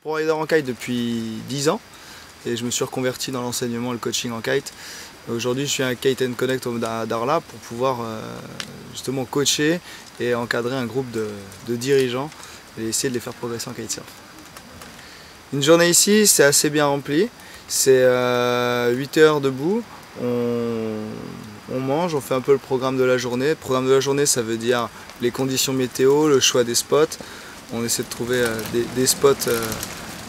pro-rider en kite depuis 10 ans et je me suis reconverti dans l'enseignement et le coaching en kite. Aujourd'hui, je suis un Kite & Connect à Darla pour pouvoir justement coacher et encadrer un groupe de dirigeants et essayer de les faire progresser en kitesurf. Une journée ici, c'est assez bien rempli. C'est 8 heures debout. On mange, on fait un peu le programme de la journée. Le programme de la journée, ça veut dire les conditions météo, le choix des spots. On essaie de trouver des spots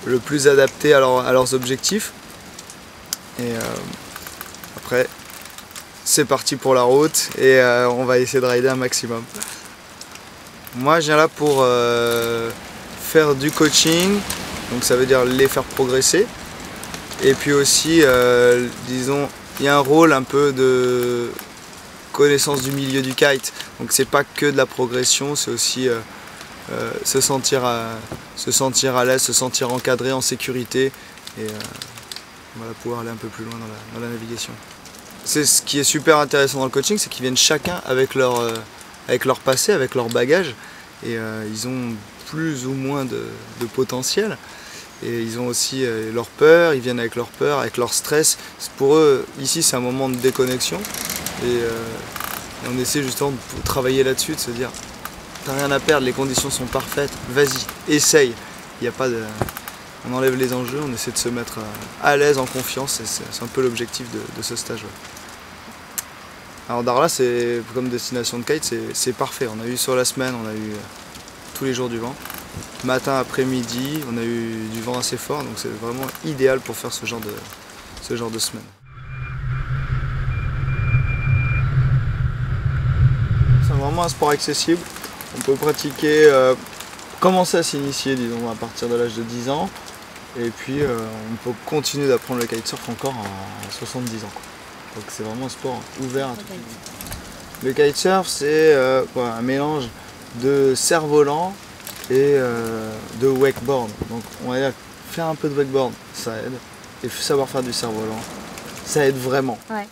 le plus adaptés à leurs objectifs. Et après, c'est parti pour la route et on va essayer de rider un maximum. Moi, je viens là pour faire du coaching, donc ça veut dire les faire progresser. Et puis aussi, disons, il y a un rôle un peu de connaissance du milieu du kite. Donc c'est pas que de la progression, c'est aussi se sentir à l'aise, se sentir encadré, en sécurité et voilà, pouvoir aller un peu plus loin dans la navigation. C'est ce qui est super intéressant dans le coaching, c'est qu'ils viennent chacun avec leur passé, avec leur bagage et ils ont plus ou moins de potentiel. Et ils ont aussi leur peur, ils viennent avec leur peur, avec leur stress. Pour eux, ici c'est un moment de déconnexion et on essaie justement de travailler là-dessus, de se dire t'as rien à perdre, les conditions sont parfaites, vas-y, essaye. Il y a pas de... On enlève les enjeux, on essaie de se mettre à l'aise, en confiance, et c'est un peu l'objectif de ce stage. Ouais. Alors Darla, c'est comme destination de kite, c'est parfait. On a eu sur la semaine, on a eu tous les jours du vent. Matin, après-midi, on a eu du vent assez fort, donc c'est vraiment idéal pour faire ce genre de semaine. C'est vraiment un sport accessible. On peut pratiquer, commencer à s'initier, disons, à partir de l'âge de 10 ans. Et puis on peut continuer d'apprendre le kitesurf encore à 70 ans. Quoi. Donc c'est vraiment un sport ouvert à tout le monde. Le kitesurf, c'est un mélange de cerf-volant et de wakeboard. Donc on va dire faire un peu de wakeboard, ça aide. Et savoir faire du cerf-volant, ça aide vraiment. Ouais.